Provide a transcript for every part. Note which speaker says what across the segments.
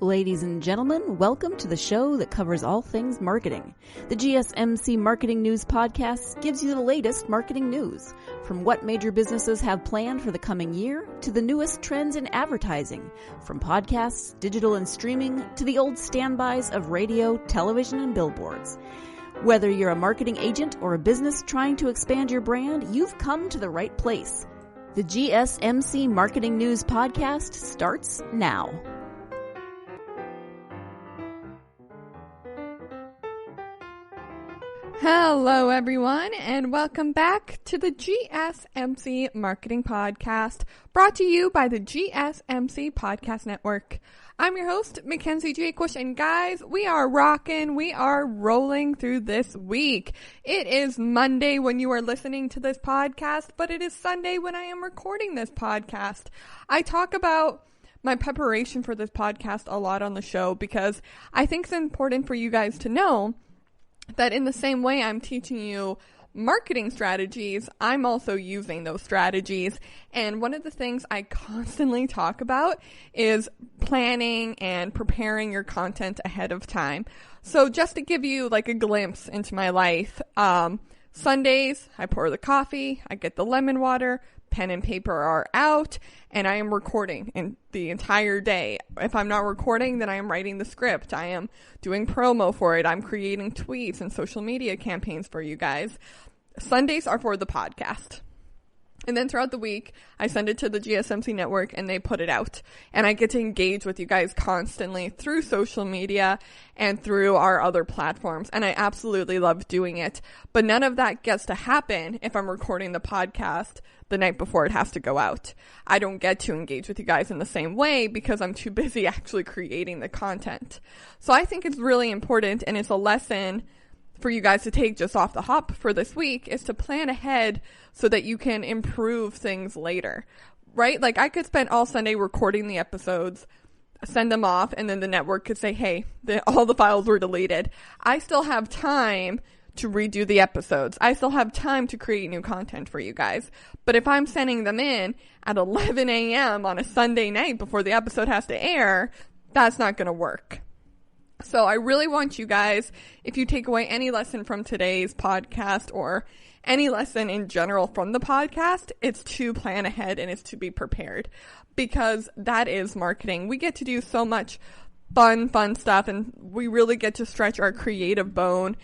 Speaker 1: Ladies and gentlemen, welcome to the show that covers all things marketing. The GSMC Marketing News Podcast gives you the latest marketing news, from what major businesses have planned for the coming year to the newest trends in advertising, from podcasts, digital and streaming, to the old standbys of radio, television, and billboards. Whether you're a marketing agent or a business trying to expand your brand, you've come to the right place. The GSMC Marketing News Podcast starts now.
Speaker 2: Hello, everyone, and welcome back to the GSMC Marketing Podcast, brought to you by the GSMC Podcast Network. I'm your host, Mackenzie, and guys, we are rocking, we are rolling through this week. It is Monday when you are listening to this podcast, but it is Sunday when I am recording this podcast. I talk about my preparation for this podcast a lot on the show because I think it's important for you guys to know that in the same way I'm teaching you marketing strategies, I'm also using those strategies. And one of the things I constantly talk about is planning and preparing your content ahead of time. So just to give you like a glimpse into my life, Sundays, I pour the coffee, I get the lemon water, pen and paper are out, and I am recording in the entire day. If I'm not recording, then I am writing the script. I am doing promo for it. I'm creating tweets and social media campaigns for you guys. Sundays are for the podcast. And then throughout the week, I send it to the GSMC network and they put it out. And I get to engage with you guys constantly through social media and through our other platforms. And I absolutely love doing it. But none of that gets to happen if I'm recording the podcast the night before it has to go out. I don't get to engage with you guys in the same way because I'm too busy actually creating the content. So I think it's really important, and it's a lesson for you guys to take just off the hop for this week, is to plan ahead so that you can improve things later, right? Like I could spend all Sunday recording the episodes, send them off, and then the network could say, hey, all the files were deleted. I still have time to redo the episodes. I still have time to create new content for you guys. But if I'm sending them in at 11 a.m. on a Sunday night before the episode has to air, that's not going to work. So I really want you guys, if you take away any lesson from today's podcast or any lesson in general from the podcast, it's to plan ahead and it's to be prepared, because that is marketing. We get to do so much fun stuff, and we really get to stretch our creative bone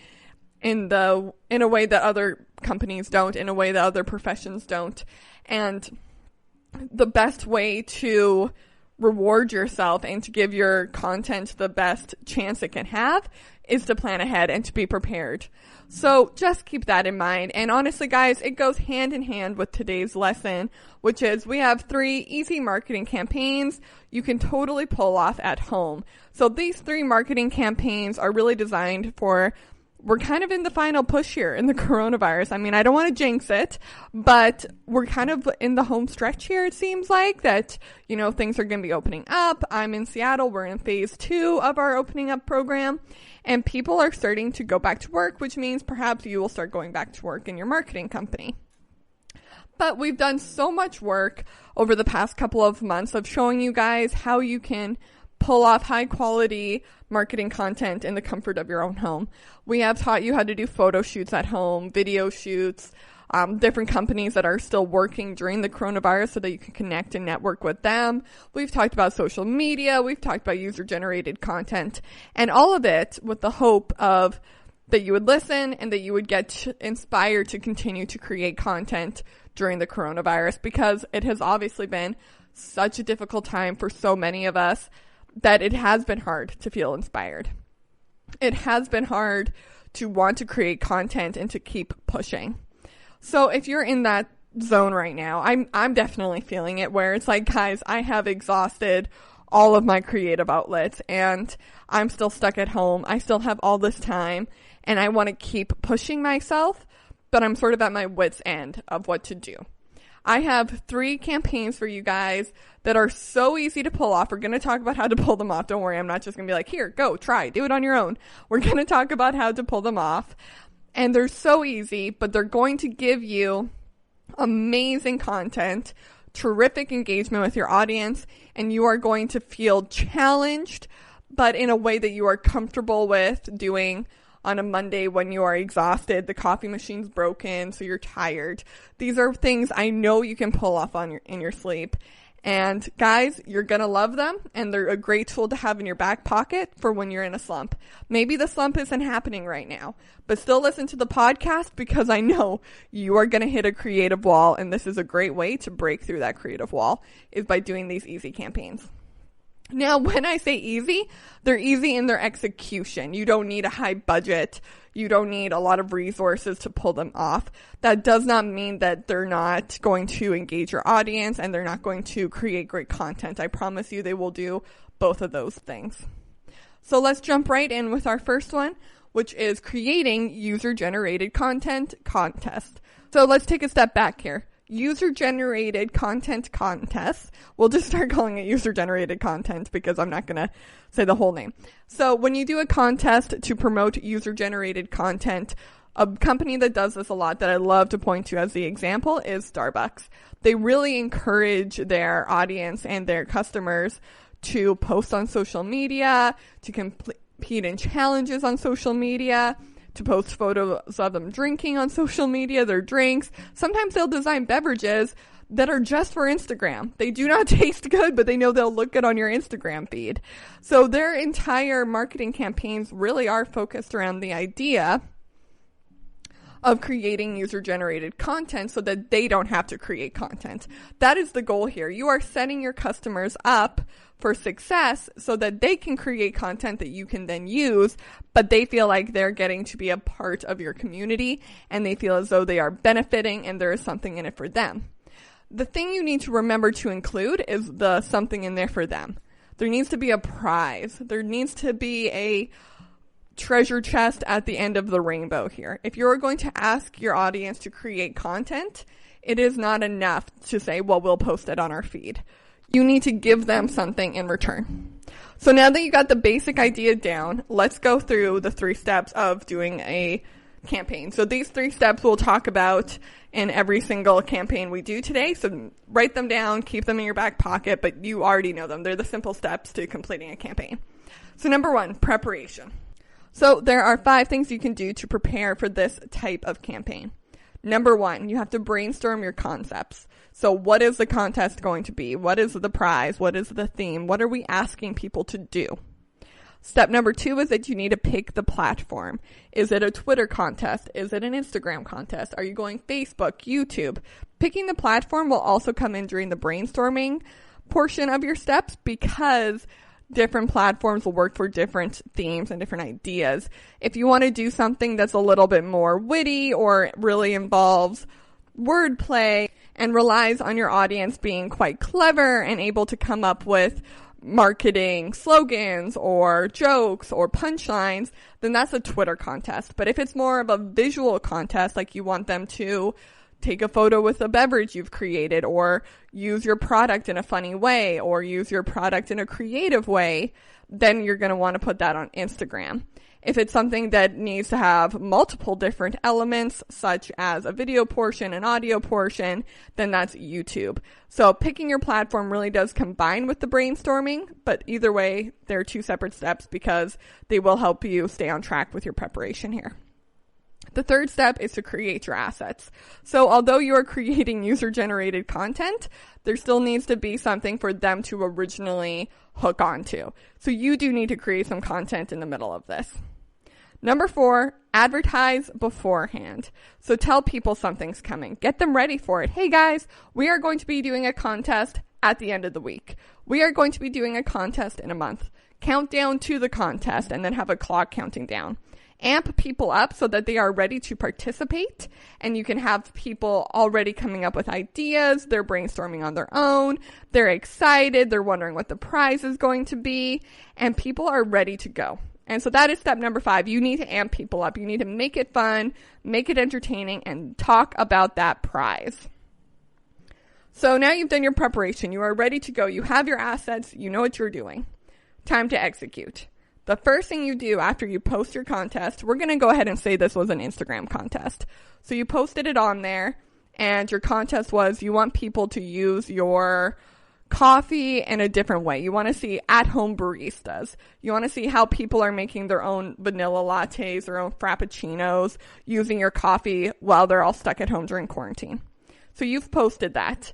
Speaker 2: in a way that other companies don't, in a way that other professions don't. And the best way to reward yourself and to give your content the best chance it can have is to plan ahead and to be prepared. So just keep that in mind. And honestly, guys, it goes hand in hand with today's lesson, which is we have 3 easy marketing campaigns you can totally pull off at home. So these 3 marketing campaigns are really designed for, we're kind of in the final push here in the coronavirus. I mean, I don't want to jinx it, but we're kind of in the home stretch here. It seems like that, things are going to be opening up. I'm in Seattle. We're in phase 2 of our opening up program, and people are starting to go back to work, which means perhaps you will start going back to work in your marketing company. But we've done so much work over the past couple of months of showing you guys how you can pull off high quality marketing content in the comfort of your own home. We have taught you how to do photo shoots at home, video shoots, different companies that are still working during the coronavirus so that you can connect and network with them. We've talked about social media. We've talked about user-generated content, and all of it with the hope of that you would listen and that you would get inspired to continue to create content during the coronavirus, because it has obviously been such a difficult time for so many of us that it has been hard to feel inspired. It has been hard to want to create content and to keep pushing. So if you're in that zone right now, I'm definitely feeling it, where it's like, guys, I have exhausted all of my creative outlets and I'm still stuck at home. I still have all this time and I want to keep pushing myself, but I'm sort of at my wit's end of what to do. I have 3 campaigns for you guys that are so easy to pull off. We're going to talk about how to pull them off. Don't worry, I'm not just going to be like, here, go, try, do it on your own. We're going to talk about how to pull them off. And they're so easy, but they're going to give you amazing content, terrific engagement with your audience, and you are going to feel challenged but in a way that you are comfortable with doing on a Monday when you are exhausted, the coffee machine's broken, so you're tired. These are things I know you can pull off in your sleep. And guys, you're going to love them, and they're a great tool to have in your back pocket for when you're in a slump. Maybe the slump isn't happening right now, but still listen to the podcast, because I know you are going to hit a creative wall, and this is a great way to break through that creative wall, is by doing these easy campaigns. Now, when I say easy, they're easy in their execution. You don't need a high budget. You don't need a lot of resources to pull them off. That does not mean that they're not going to engage your audience and they're not going to create great content. I promise you they will do both of those things. So let's jump right in with our first one, which is creating user-generated content contest. So let's take a step back here. User-generated content contest. We'll just start calling it user-generated content because I'm not going to say the whole name. So when you do a contest to promote user-generated content, a company that does this a lot that I love to point to as the example is Starbucks. They really encourage their audience and their customers to post on social media, to compete in challenges on social media, to post photos of them drinking on social media, their drinks. Sometimes they'll design beverages that are just for Instagram. They do not taste good, but they know they'll look good on your Instagram feed. So their entire marketing campaigns really are focused around the idea of creating user-generated content so that they don't have to create content. That is the goal here. You are setting your customers up for success so that they can create content that you can then use, but they feel like they're getting to be a part of your community and they feel as though they are benefiting and there is something in it for them. The thing you need to remember to include is the something in there for them. There needs to be a prize. There needs to be a treasure chest at the end of the rainbow here. If you're going to ask your audience to create content, it is not enough to say, well, we'll post it on our feed. You need to give them something in return. So now that you got the basic idea down, let's go through the 3 steps of doing a campaign. So these 3 steps we'll talk about in every single campaign we do today. So write them down, keep them in your back pocket, but you already know them. They're the simple steps to completing a campaign. So number 1, preparation. So there are 5 things you can do to prepare for this type of campaign. Number 1, you have to brainstorm your concepts. So what is the contest going to be? What is the prize? What is the theme? What are we asking people to do? Step number 2 is that you need to pick the platform. Is it a Twitter contest? Is it an Instagram contest? Are you going Facebook, YouTube? Picking the platform will also come in during the brainstorming portion of your steps because different platforms will work for different themes and different ideas. If you want to do something that's a little bit more witty or really involves wordplay and relies on your audience being quite clever and able to come up with marketing slogans or jokes or punchlines, then that's a Twitter contest. But if it's more of a visual contest, like you want them to take a photo with a beverage you've created or use your product in a funny way or use your product in a creative way, then you're going to want to put that on Instagram. If it's something that needs to have multiple different elements, such as a video portion, an audio portion, then that's YouTube. So picking your platform really does combine with the brainstorming, but either way, they're 2 separate steps because they will help you stay on track with your preparation here. The 3rd step is to create your assets. So although you are creating user-generated content, there still needs to be something for them to originally hook onto. So you do need to create some content in the middle of this. Number 4, advertise beforehand. So tell people something's coming. Get them ready for it. Hey guys, we are going to be doing a contest at the end of the week. We are going to be doing a contest in a month. Count down to the contest and then have a clock counting down. Amp people up so that they are ready to participate, and you can have people already coming up with ideas. They're brainstorming on their own. They're excited. They're wondering what the prize is going to be, and people are ready to go. And so that is step number 5. You need to amp people up. You need to make it fun, make it entertaining, and talk about that prize. So now you've done your preparation. You are ready to go. You have your assets. You know what you're doing. Time to execute. The first thing you do after you post your contest, we're going to go ahead and say this was an Instagram contest. So you posted it on there, and your contest was you want people to use your coffee in a different way. You want to see at-home baristas. You want to see how people are making their own vanilla lattes, their own frappuccinos, using your coffee while they're all stuck at home during quarantine. So you've posted that.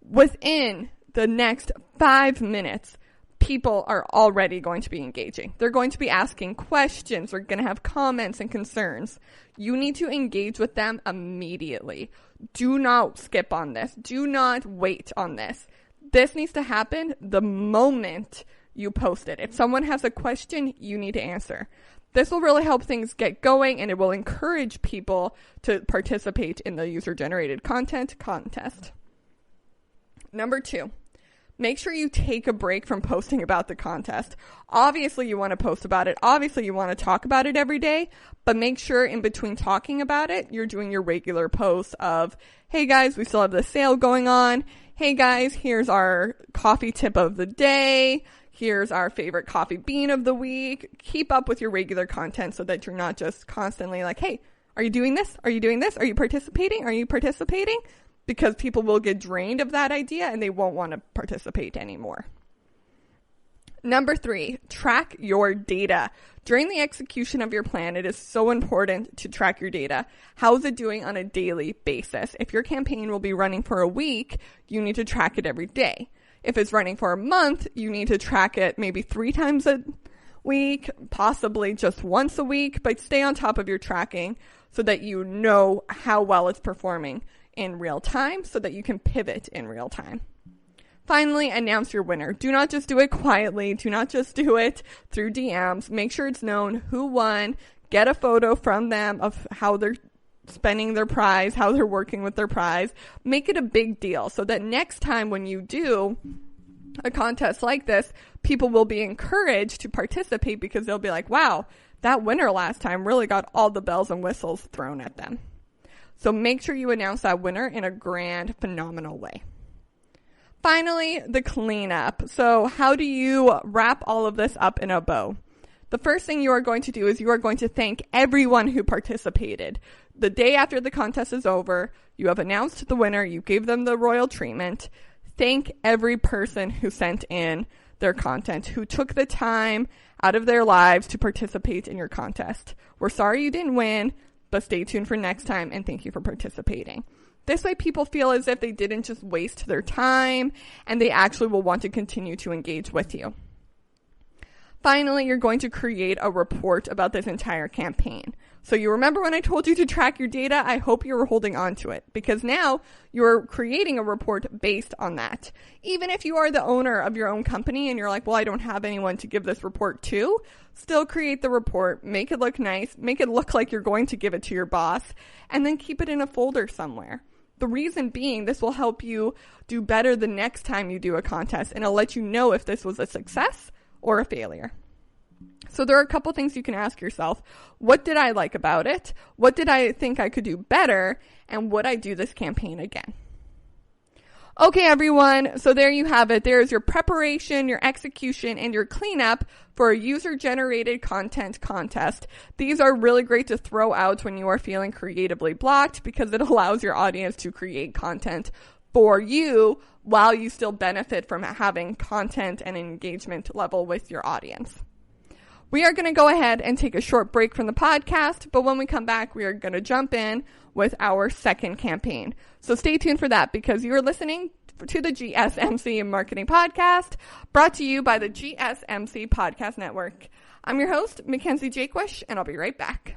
Speaker 2: Within the next 5 minutes, people are already going to be engaging. They're going to be asking questions. They're going to have comments and concerns. You need to engage with them immediately. Do not skip on this. Do not wait on this. This needs to happen the moment you post it. If someone has a question, you need to answer. This will really help things get going, and it will encourage people to participate in the user-generated content contest. Number 2, make sure you take a break from posting about the contest. Obviously, you want to post about it. Obviously, you want to talk about it every day, but make sure in between talking about it, you're doing your regular posts of, hey guys, we still have this sale going on. Hey guys, here's our coffee tip of the day. Here's our favorite coffee bean of the week. Keep up with your regular content so that you're not just constantly like, hey, are you doing this? Are you doing this? Are you participating? Are you participating? Because people will get drained of that idea and they won't want to participate anymore. Number 3, track your data. During the execution of your plan, it is so important to track your data. How is it doing on a daily basis? If your campaign will be running for a week, you need to track it every day. If it's running for a month, you need to track it maybe 3 times a week, possibly just once a week, but stay on top of your tracking so that you know how well it's performing in real time so that you can pivot in real time. Finally, announce your winner. Do not just do it quietly. Do not just do it through DMs. Make sure it's known who won. Get a photo from them of how they're spending their prize, how they're working with their prize. Make it a big deal so that next time when you do a contest like this, people will be encouraged to participate because they'll be like, wow, that winner last time really got all the bells and whistles thrown at them. So make sure you announce that winner in a grand, phenomenal way. Finally, the cleanup. So how do you wrap all of this up in a bow? The first thing you are going to do is you are going to thank everyone who participated. The day after the contest is over, you have announced the winner, you gave them the royal treatment. Thank every person who sent in their content, who took the time out of their lives to participate in your contest. We're sorry you didn't win, but stay tuned for next time, and thank you for participating. This way people feel as if they didn't just waste their time, and they actually will want to continue to engage with you. Finally, you're going to create a report about this entire campaign. So you remember when I told you to track your data? I hope you were holding on to it, because now you're creating a report based on that. Even if you are the owner of your own company and you're like, well, I don't have anyone to give this report to, still create the report, make it look nice, make it look like you're going to give it to your boss, and then keep it in a folder somewhere. The reason being, this will help you do better the next time you do a contest, and it'll let you know if this was a success or a failure. So there are a couple things you can ask yourself. What did I like about it? What did I think I could do better? And would I do this campaign again? Okay, everyone. So there you have it. There's your preparation, your execution, and your cleanup for a user-generated content contest. These are really great to throw out when you are feeling creatively blocked because it allows your audience to create content for you while you still benefit from having content and engagement level with your audience. We are going to go ahead and take a short break from the podcast, but when we come back, we are going to jump in with our second campaign. So stay tuned for that because you are listening to the GSMC Marketing Podcast, brought to you by the GSMC Podcast Network. I'm your host, Mackenzie Jakewish, and I'll be right back.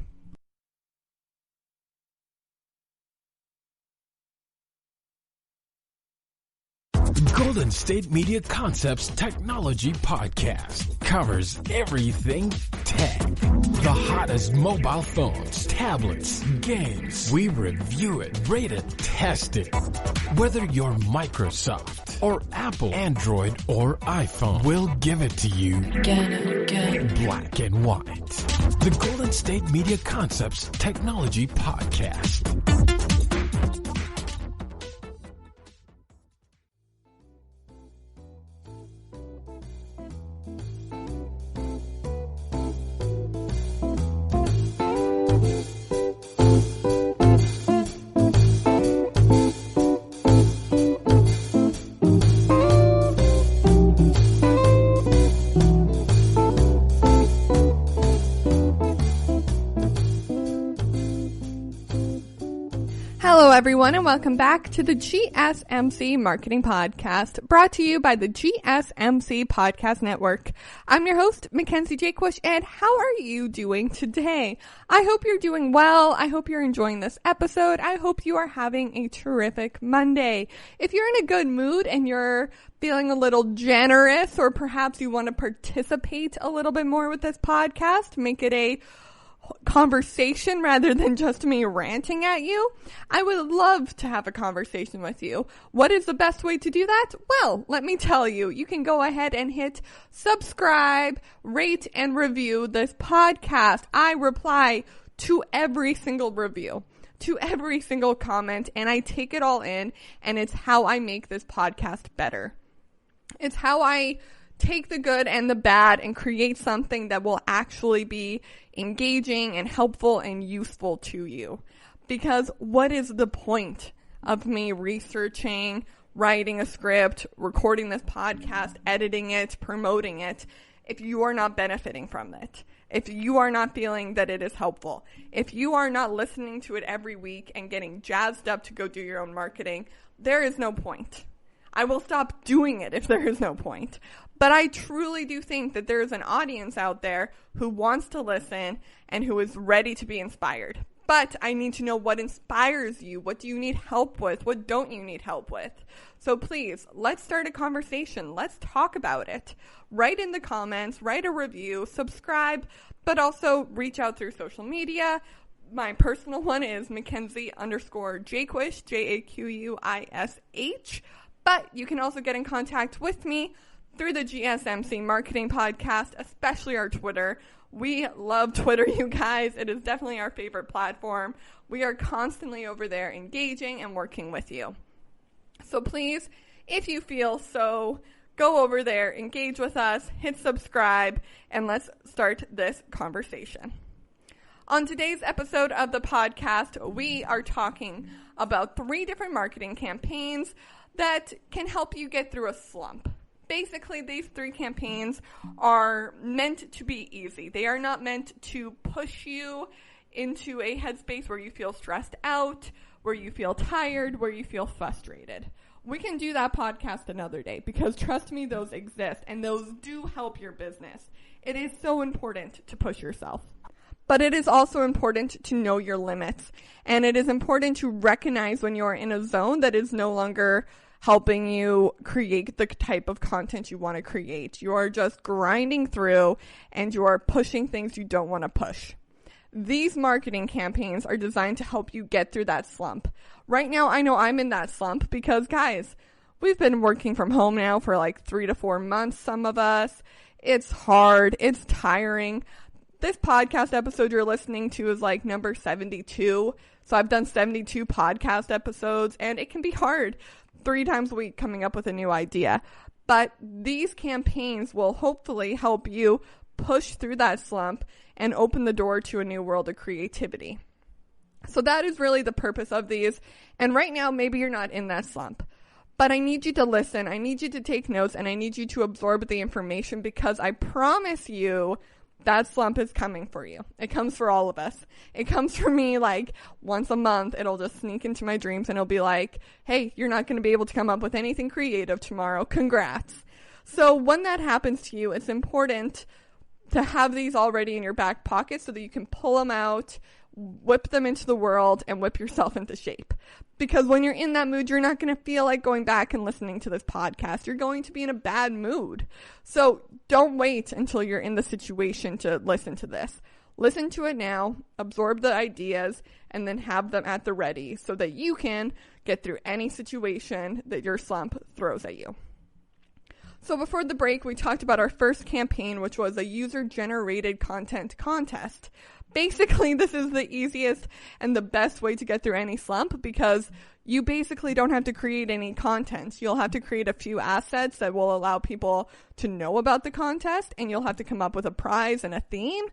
Speaker 3: Golden State Media Concepts Technology Podcast covers everything tech. The hottest mobile phones, tablets, games. We review it, rate it, test it. Whether you're Microsoft or Apple, Android or iPhone, we'll give it to you black and white. The Golden State Media Concepts Technology Podcast.
Speaker 2: everyone, and welcome back to the GSMC Marketing Podcast, brought to you by the GSMC Podcast Network. I'm your host, Mackenzie Jakewish, and how are you doing today? I hope you're doing well. I hope you're enjoying this episode. I hope you are having a terrific Monday. If you're in a good mood and you're feeling a little generous, or perhaps you want to participate a little bit more with this podcast, make it a conversation rather than just me ranting at you, I would love to have a conversation with you. What is the best way to do that? Well, let me tell you. You can go ahead and hit subscribe, rate, and review this podcast. I reply to every single review, to every single comment, and I take it all in, and it's how I make this podcast better. It's how I take the good and the bad and create something that will actually be engaging and helpful and useful to you. Because what is the point of me researching, writing a script, recording this podcast, editing it, promoting it, if you are not benefiting from it? If you are not feeling that it is helpful? If you are not listening to it every week and getting jazzed up to go do your own marketing, there is no point. I will stop doing it if there is no point. But I truly do think that there is an audience out there who wants to listen and who is ready to be inspired. But I need to know what inspires you. What do you need help with? What don't you need help with? So please, let's start a conversation. Let's talk about it. Write in the comments, write a review, subscribe, but also reach out through social media. My personal one is Mackenzie_Jakewish, Jaquish. But you can also get in contact with me through the GSMC Marketing Podcast, especially our Twitter. We love Twitter, you guys. It is definitely our favorite platform. We are constantly over there engaging and working with you. So please, if you feel so, go over there, engage with us, hit subscribe, and let's start this conversation. On today's episode of the podcast, we are talking about 3 different marketing campaigns that can help you get through a slump. Basically, these 3 campaigns are meant to be easy. They are not meant to push you into a headspace where you feel stressed out, where you feel tired, where you feel frustrated. We can do that podcast another day because trust me, those exist and those do help your business. It is so important to push yourself. But it is also important to know your limits, and it is important to recognize when you are in a zone that is no longer helping you create the type of content you want to create. You are just grinding through and you are pushing things you don't want to push. These marketing campaigns are designed to help you get through that slump. Right now, I know I'm in that slump because, guys, we've been working from home now for like 3 to 4 months, some of us. It's hard. It's tiring. This podcast episode you're listening to is like number 72. So I've done 72 podcast episodes, and it can be hard 3 times a week coming up with a new idea. But these campaigns will hopefully help you push through that slump and open the door to a new world of creativity. So that is really the purpose of these. And right now, maybe you're not in that slump. But I need you to listen. I need you to take notes, and I need you to absorb the information because I promise you that slump is coming for you. It comes for all of us. It comes for me like once a month. It'll just sneak into my dreams and it'll be like, hey, you're not going to be able to come up with anything creative tomorrow. Congrats. So when that happens to you, it's important to have these already in your back pocket so that you can pull them out, whip them into the world, and whip yourself into shape. Because when you're in that mood, you're not going to feel like going back and listening to this podcast. You're going to be in a bad mood. So don't wait until you're in the situation to listen to this. Listen to it now, absorb the ideas, and then have them at the ready so that you can get through any situation that your slump throws at you. So before the break, we talked about our first campaign, which was a user-generated content contest. Basically, this is the easiest and the best way to get through any slump because you basically don't have to create any content. You'll have to create a few assets that will allow people to know about the contest, and you'll have to come up with a prize and a theme.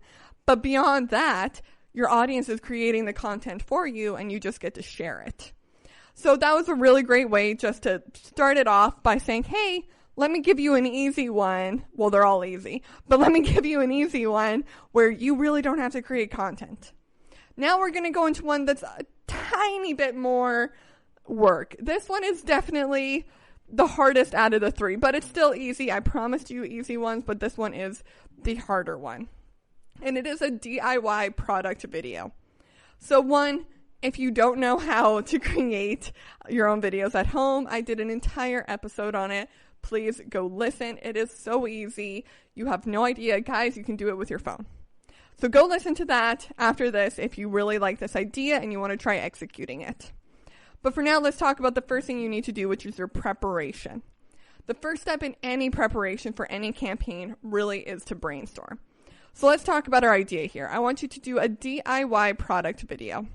Speaker 2: But beyond that, your audience is creating the content for you, and you just get to share it. So that was a really great way just to start it off by saying, hey, let me give you an easy one. Well, they're all easy, but let me give you an easy one where you really don't have to create content. Now we're going to go into one that's a tiny bit more work. This one is definitely the hardest out of the three, but it's still easy. I promised you easy ones, but this one is the harder one. And it is a DIY product video. So one, if you don't know how to create your own videos at home, I did an entire episode on it. Please go listen. It is so easy. You have no idea. Guys, you can do it with your phone. So go listen to that after this if you really like this idea and you want to try executing it. But for now, let's talk about the first thing you need to do, which is your preparation. The first step in any preparation for any campaign really is to brainstorm. So let's talk about our idea here. I want you to do a DIY product video.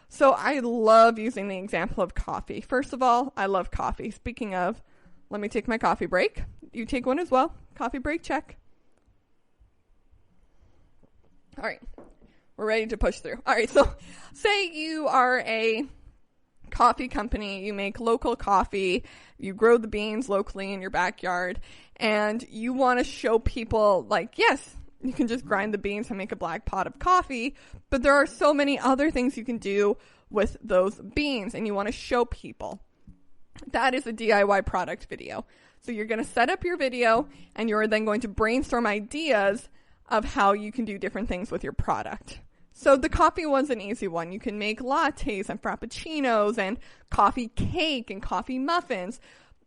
Speaker 2: So I love using the example of coffee. First of all, I love coffee. Speaking of, let me take my coffee break. You take one as well. Coffee break, check. All right, we're ready to push through. All right, so say you are a coffee company, you make local coffee, you grow the beans locally in your backyard, and you want to show people, like, yes, you can just grind the beans and make a black pot of coffee, but there are so many other things you can do with those beans, and you want to show people. That is a DIY product video. So you're going to set up your video, and you're then going to brainstorm ideas of how you can do different things with your product. So the coffee one's an easy one. You can make lattes and frappuccinos and coffee cake and coffee muffins.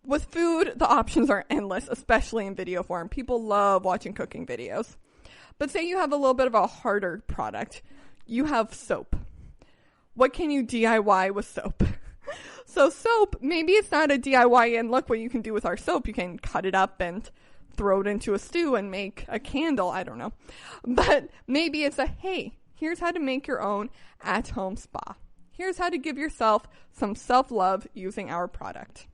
Speaker 2: With food, the options are endless, especially in video form. People love watching cooking videos. But say you have a little bit of a harder product. You have soap. What can you DIY with soap? So soap, maybe it's not a DIY, and look what you can do with our soap. You can cut it up and throw it into a stew and make a candle. I don't know. But maybe it's hey, here's how to make your own at-home spa. Here's how to give yourself some self-love using our product.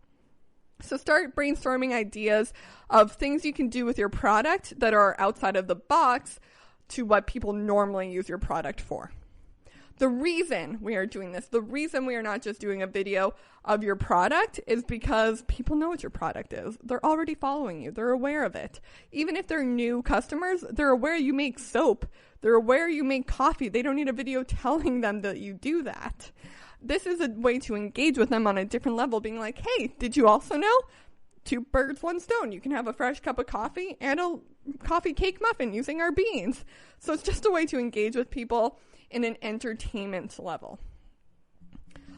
Speaker 2: So start brainstorming ideas of things you can do with your product that are outside of the box to what people normally use your product for. The reason we are doing this, the reason we are not just doing a video of your product is because people know what your product is. They're already following you. They're aware of it. Even if they're new customers, they're aware you make soap. They're aware you make coffee. They don't need a video telling them that you do that. This is a way to engage with them on a different level, being like, hey, did you also know? 2 birds, 1 stone. You can have a fresh cup of coffee and a coffee cake muffin using our beans. So it's just a way to engage with people in an entertainment level.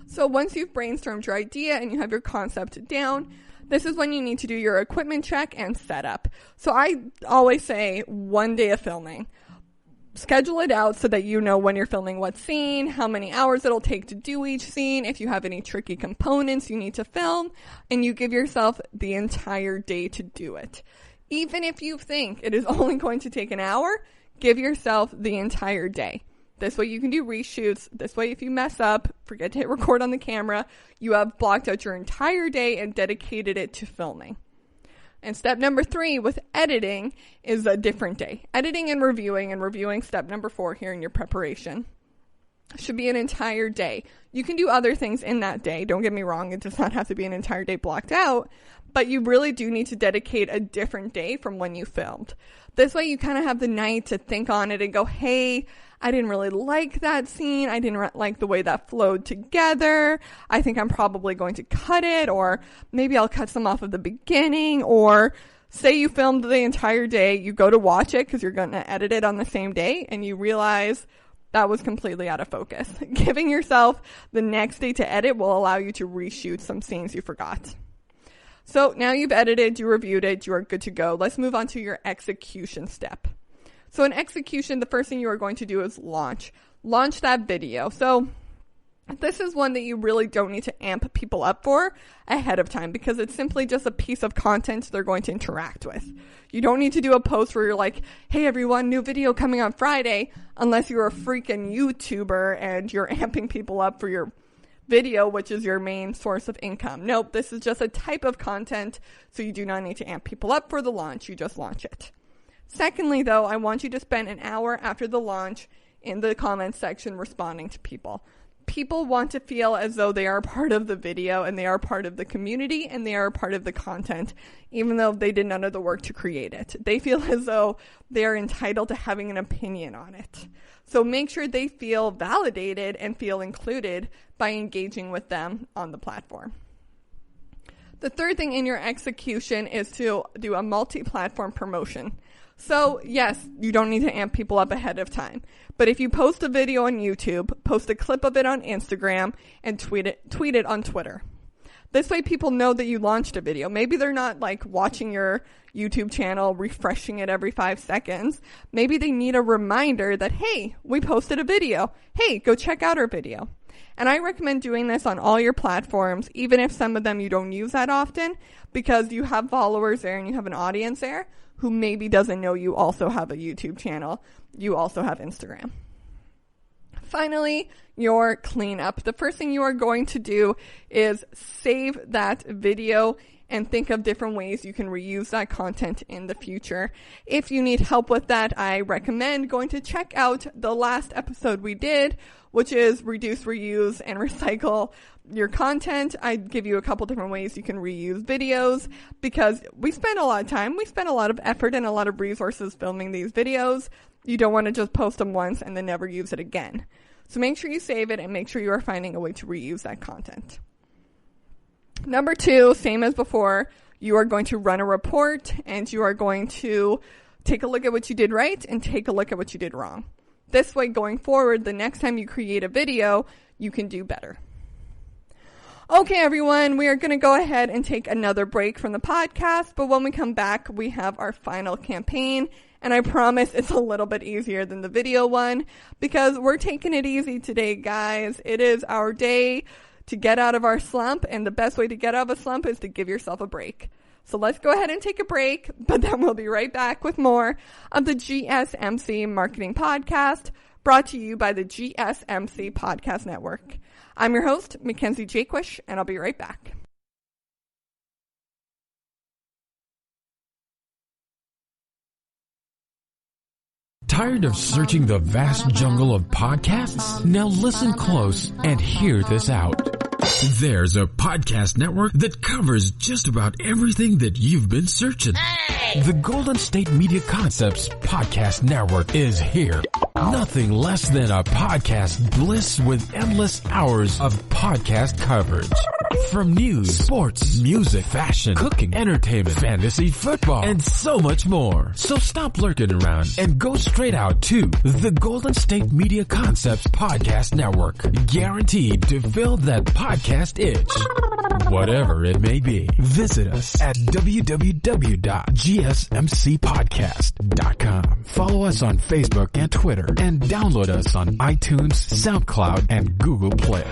Speaker 2: So once you've brainstormed your idea and you have your concept down, this is when you need to do your equipment check and setup. So I always say 1 day of filming. Schedule it out so that you know when you're filming what scene, how many hours it'll take to do each scene, if you have any tricky components you need to film, and you give yourself the entire day to do it. Even if you think it is only going to take an hour, give yourself the entire day. This way you can do reshoots. This way if you mess up, forget to hit record on the camera, you have blocked out your entire day and dedicated it to filming. And step number 3 with editing is a different day. Editing and reviewing, step number 4 here in your preparation, should be an entire day. You can do other things in that day. Don't get me wrong. It does not have to be an entire day blocked out, but you really do need to dedicate a different day from when you filmed. This way you kind of have the night to think on it and go, hey, I didn't really like that scene. I didn't like the way that flowed together. I think I'm probably going to cut it, or maybe I'll cut some off of the beginning. Or say you filmed the entire day, you go to watch it because you're going to edit it on the same day, and you realize that was completely out of focus. Giving yourself the next day to edit will allow you to reshoot some scenes you forgot. So now you've edited, you reviewed it, you are good to go. Let's move on to your execution step. So in execution, the first thing you are going to do is launch that video. So this is one that you really don't need to amp people up for ahead of time, because it's simply just a piece of content they're going to interact with. You don't need to do a post where you're like, hey everyone, new video coming on Friday, unless you're a freaking YouTuber and you're amping people up for your video, which is your main source of income. Nope, this is just a type of content, so you do not need to amp people up for the launch. You just launch it. Secondly, though, I want you to spend an hour after the launch in the comments section responding to people. people want to feel as though they are part of the video and they are part of the community and they are part of the content, even though they did none of the work to create it. They feel as though they are entitled to having an opinion on it. So make sure they feel validated and feel included by engaging with them on the platform. The third thing in your execution is to do a multi-platform promotion. So yes, you don't need to amp people up ahead of time. But if you post a video on YouTube, post a clip of it on Instagram, and tweet it on Twitter. This way people know that you launched a video. Maybe they're not like watching your YouTube channel, refreshing it every 5 seconds. Maybe they need a reminder that, hey, we posted a video. Hey, go check out our video. And I recommend doing this on all your platforms, even if some of them you don't use that often, because you have followers there and you have an audience there who maybe doesn't know you also have a YouTube channel. You also have Instagram. Finally, your cleanup. The first thing you are going to do is save that video and think of different ways you can reuse that content in the future. If you need help with that, I recommend going to check out the last episode we did, which is reduce, reuse, and recycle your content. I give you a couple different ways you can reuse videos because we spend a lot of time, we spend a lot of effort and a lot of resources filming these videos. You don't want to just post them once and then never use it again. So make sure you save it and make sure you are finding a way to reuse that content. Number 2, same as before, you are going to run a report and you are going to take a look at what you did right and take a look at what you did wrong. This way, going forward, the next time you create a video, you can do better. Okay, everyone, we are going to go ahead and take another break from the podcast, but when we come back, we have our final campaign, and I promise it's a little bit easier than the video one, because we're taking it easy today, guys. It is our day to get out of our slump, and the best way to get out of a slump is to give yourself a break. So let's go ahead and take a break, but then we'll be right back with more of the GSMC Marketing Podcast, brought to you by the GSMC Podcast Network. I'm your host, Mackenzie Jaquish, and I'll be right back.
Speaker 3: Tired of searching the vast jungle of podcasts? Now listen close and hear this out. There's a podcast network that covers just about everything that you've been searching. Hey! The Golden State Media Concepts Podcast Network is here. Nothing less than a podcast bliss with endless hours of podcast coverage. From news, sports, music, fashion, cooking, entertainment, fantasy, football, and so much more. So stop lurking around and go straight out to the Golden State Media Concepts Podcast Network. Guaranteed to fill that podcast itch. Whatever it may be. Visit us at www.gsmcpodcast.com. Follow us on Facebook and Twitter and download us on iTunes, SoundCloud, and Google Play.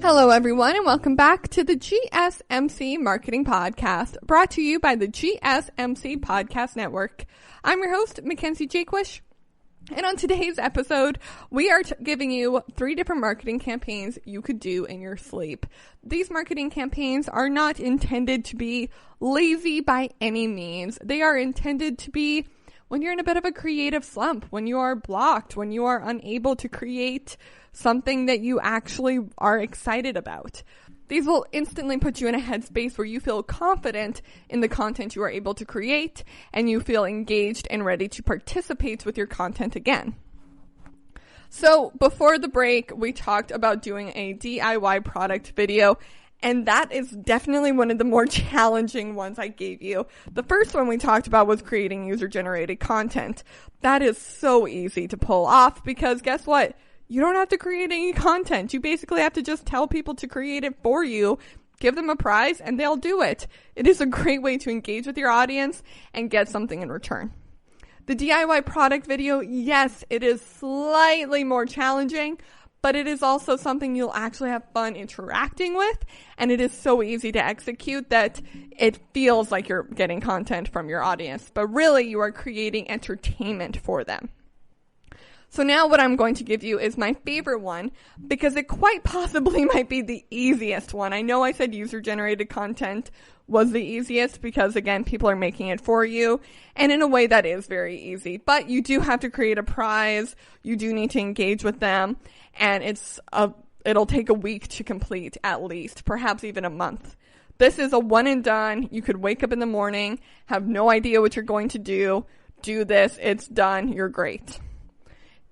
Speaker 2: Hello, everyone, and welcome back to the GSMC Marketing Podcast, brought to you by the GSMC Podcast Network. I'm your host, Mackenzie Jaquish, and on today's episode, we are giving you 3 different marketing campaigns you could do in your sleep. These marketing campaigns are not intended to be lazy by any means. They are intended to be when you're in a bit of a creative slump, when you are blocked, when you are unable to create something that you actually are excited about. These will instantly put you in a headspace where you feel confident in the content you are able to create and you feel engaged and ready to participate with your content again. So before the break, we talked about doing a DIY product video, and that is definitely one of the more challenging ones I gave you. The first one we talked about was creating user-generated content. That is so easy to pull off because guess what? You don't have to create any content. You basically have to just tell people to create it for you, give them a prize, and they'll do it. It is a great way to engage with your audience and get something in return. The DIY product video, yes, it is slightly more challenging, but it is also something you'll actually have fun interacting with, and it is so easy to execute that it feels like you're getting content from your audience, but really you are creating entertainment for them. So now what I'm going to give you is my favorite one, because it quite possibly might be the easiest one. I know I said user-generated content was the easiest because, again, people are making it for you, and in a way that is very easy. But you do have to create a prize, you do need to engage with them, and it'll take a week to complete at least, perhaps even a month. This is a one and done. You could wake up in the morning, have no idea what you're going to do this, it's done, you're great.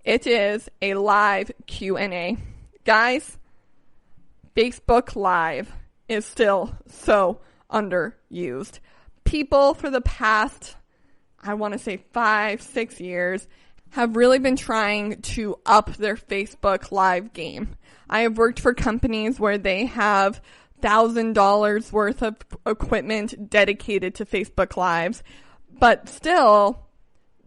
Speaker 2: It is a live Q&A. Guys, Facebook Live is still so underused. People for the past, I want to say 5-6 years, have really been trying to up their Facebook Live game. I have worked for companies where they have $1,000 worth of equipment dedicated to Facebook Lives, but still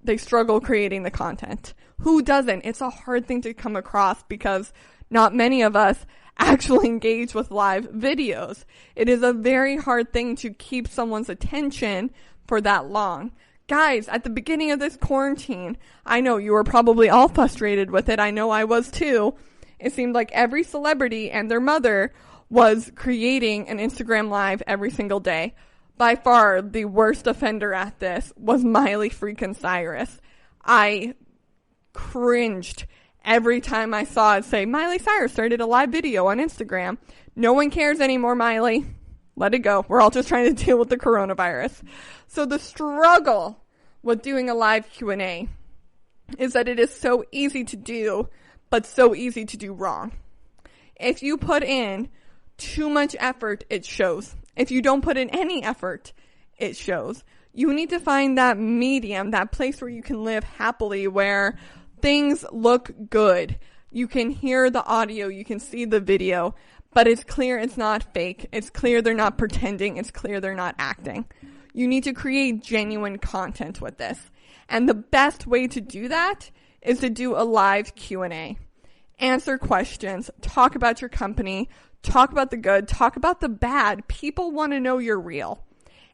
Speaker 2: they struggle creating the content. Who doesn't? It's a hard thing to come across because not many of us actually engage with live videos. It is a very hard thing to keep someone's attention for that long. Guys, at the beginning of this quarantine, I know you were probably all frustrated with it. I know I was too. It seemed like every celebrity and their mother was creating an Instagram Live every single day. By far, the worst offender at this was Miley freaking Cyrus. I cringed every time I saw it say, Miley Cyrus started a live video on Instagram. No one cares anymore, Miley. Let it go. We're all just trying to deal with the coronavirus. So the struggle with doing a live Q&A is that it is so easy to do, but so easy to do wrong. If you put in too much effort, it shows. If you don't put in any effort, it shows. You need to find that medium, that place where you can live happily, where things look good. You can hear the audio, you can see the video, but it's clear it's not fake. It's clear they're not pretending. It's clear they're not acting. You need to create genuine content with this. And the best way to do that is to do a live Q&A. Answer questions, talk about your company, talk about the good, talk about the bad. People want to know you're real.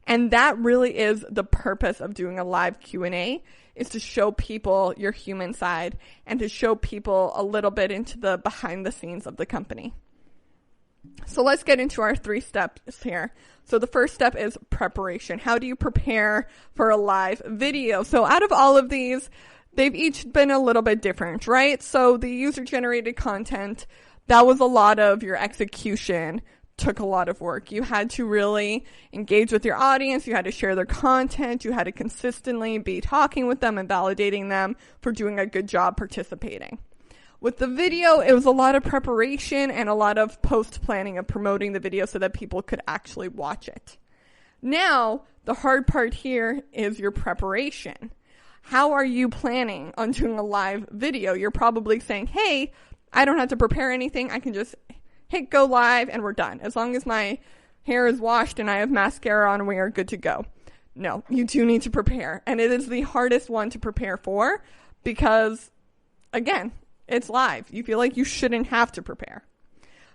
Speaker 2: And that really is the purpose of doing a live Q&A, is to show people your human side and to show people a little bit into the behind the scenes of the company. So let's get into our 3 steps here. So the first step is preparation. How do you prepare for a live video? So out of all of these, they've each been a little bit different, right? So the user-generated content, that was a lot of your execution, took a lot of work. You had to really engage with your audience. You had to share their content. You had to consistently be talking with them and validating them for doing a good job participating. With the video, it was a lot of preparation and a lot of post-planning of promoting the video so that people could actually watch it. Now, the hard part here is your preparation. How are you planning on doing a live video? You're probably saying, hey, I don't have to prepare anything. I can just hit go live and we're done. As long as my hair is washed and I have mascara on, we are good to go. No, you do need to prepare. And it is the hardest one to prepare for because, again, it's live. You feel like you shouldn't have to prepare.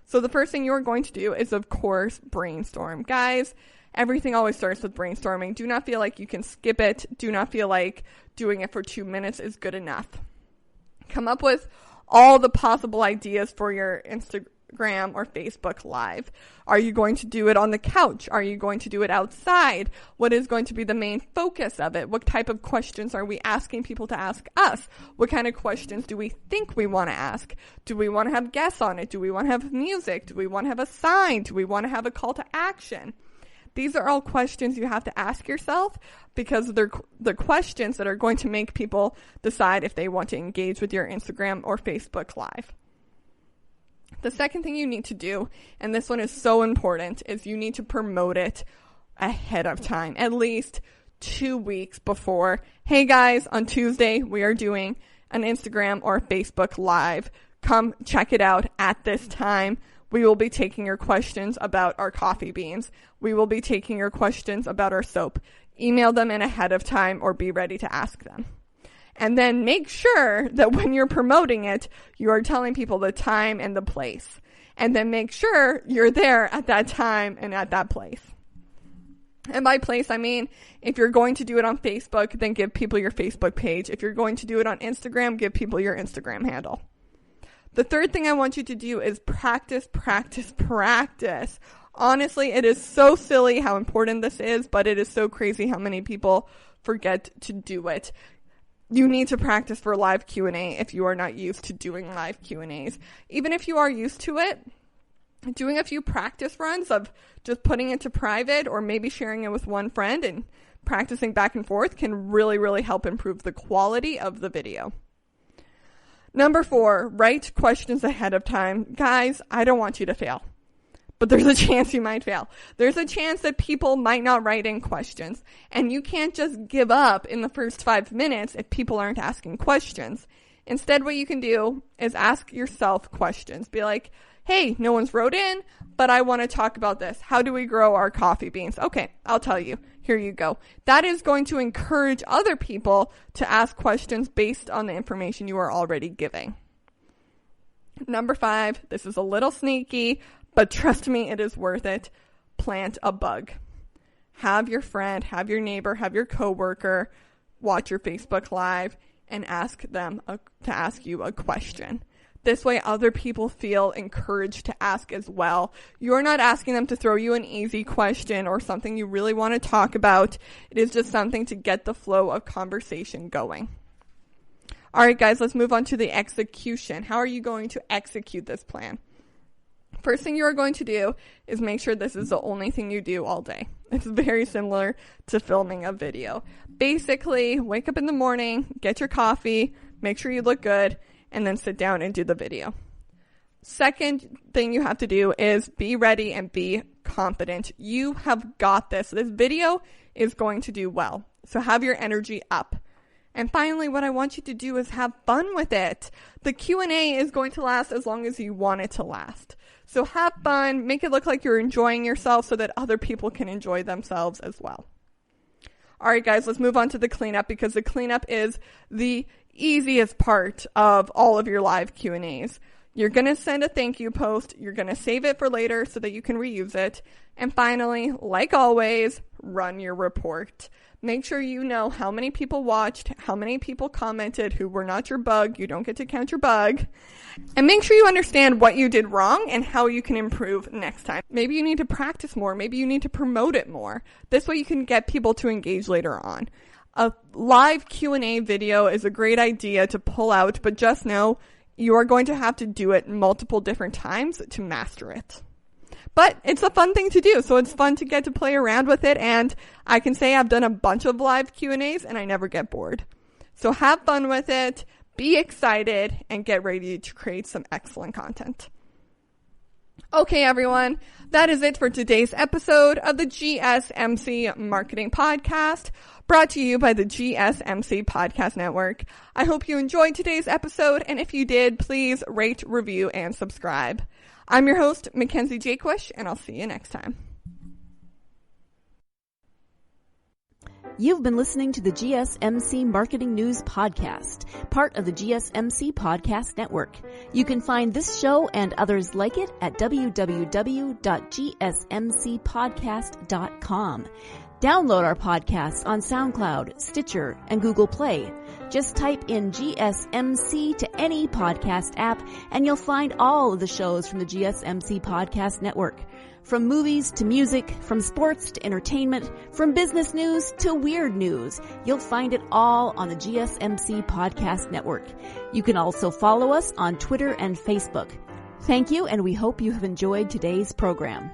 Speaker 2: So the first thing you're going to do is, of course, brainstorm. Guys, everything always starts with brainstorming. Do not feel like you can skip it. Do not feel like doing it for 2 minutes is good enough. Come up with all the possible ideas for your Instagram or Facebook Live. Are you going to do it on the couch? Are you going to do it outside? What is going to be the main focus of it? What type of questions are we asking people to ask us? What kind of questions do we think we want to ask? Do we want to have guests on it? Do we want to have music? Do we want to have a sign? Do we want to have a call to action? These are all questions you have to ask yourself because they're the questions that are going to make people decide if they want to engage with your Instagram or Facebook Live. The second thing you need to do, and this one is so important, is you need to promote it ahead of time, at least 2 weeks before. Hey guys, on Tuesday, we are doing an Instagram or Facebook Live. Come check it out at this time. We will be taking your questions about our coffee beans. We will be taking your questions about our soap. Email them in ahead of time or be ready to ask them. And then make sure that when you're promoting it, you are telling people the time and the place. And then make sure you're there at that time and at that place. And by place, I mean, if you're going to do it on Facebook, then give people your Facebook page. If you're going to do it on Instagram, give people your Instagram handle. The third thing I want you to do is practice, practice, practice. Honestly, it is so silly how important this is, but it is so crazy how many people forget to do it. You need to practice for live Q&A if you are not used to doing live Q&As. Even if you are used to it, doing a few practice runs of just putting it to private or maybe sharing it with one friend and practicing back and forth can really, really help improve the quality of the video. Number 4, write questions ahead of time. Guys, I don't want you to fail, but there's a chance you might fail. There's a chance that people might not write in questions, and you can't just give up in the first 5 minutes if people aren't asking questions. Instead, what you can do is ask yourself questions. Be like, hey, no one's wrote in, but I want to talk about this. How do we grow our coffee beans? Okay, I'll tell you. Here you go. That is going to encourage other people to ask questions based on the information you are already giving. Number 5, this is a little sneaky, but trust me, it is worth it. Plant a bug. Have your friend, have your neighbor, have your coworker watch your Facebook Live and ask them to ask you a question. This way, other people feel encouraged to ask as well. You're not asking them to throw you an easy question or something you really want to talk about. It is just something to get the flow of conversation going. All right, guys, let's move on to the execution. How are you going to execute this plan? First thing you are going to do is make sure this is the only thing you do all day. It's very similar to filming a video. Basically, wake up in the morning, get your coffee, make sure you look good, and then sit down and do the video. Second thing you have to do is be ready and be confident. You have got this. This video is going to do well. So have your energy up. And finally, what I want you to do is have fun with it. The Q&A is going to last as long as you want it to last. So have fun, make it look like you're enjoying yourself so that other people can enjoy themselves as well. All right, guys, let's move on to the cleanup because the cleanup is the easiest part of all of your live Q&As. You're going to send a thank you post. You're going to save it for later so that you can reuse it. And finally, like always, run your report. Make sure you know how many people watched, how many people commented who were not your bug. You don't get to count your bug. And make sure you understand what you did wrong and how you can improve next time. Maybe you need to practice more. Maybe you need to promote it more. This way you can get people to engage later on. A live Q&A video is a great idea to pull out, but just know you are going to have to do it multiple different times to master it. But it's a fun thing to do, so it's fun to get to play around with it, and I can say I've done a bunch of live Q&As and I never get bored. So have fun with it, be excited, and get ready to create some excellent content. Okay, everyone, that is it for today's episode of the GSMC Marketing Podcast, brought to you by the GSMC Podcast Network. I hope you enjoyed today's episode, and if you did, please rate, review, and subscribe. I'm your host, Mackenzie Jaquish, and I'll see you next time.
Speaker 1: You've been listening to the GSMC Marketing News Podcast, part of the GSMC Podcast Network. You can find this show and others like it at www.gsmcpodcast.com. Download our podcasts on SoundCloud, Stitcher, and Google Play. Just type in GSMC to any podcast app, and you'll find all of the shows from the GSMC Podcast Network. From movies to music, from sports to entertainment, from business news to weird news, you'll find it all on the GSMC Podcast Network. You can also follow us on Twitter and Facebook. Thank you, and we hope you have enjoyed today's program.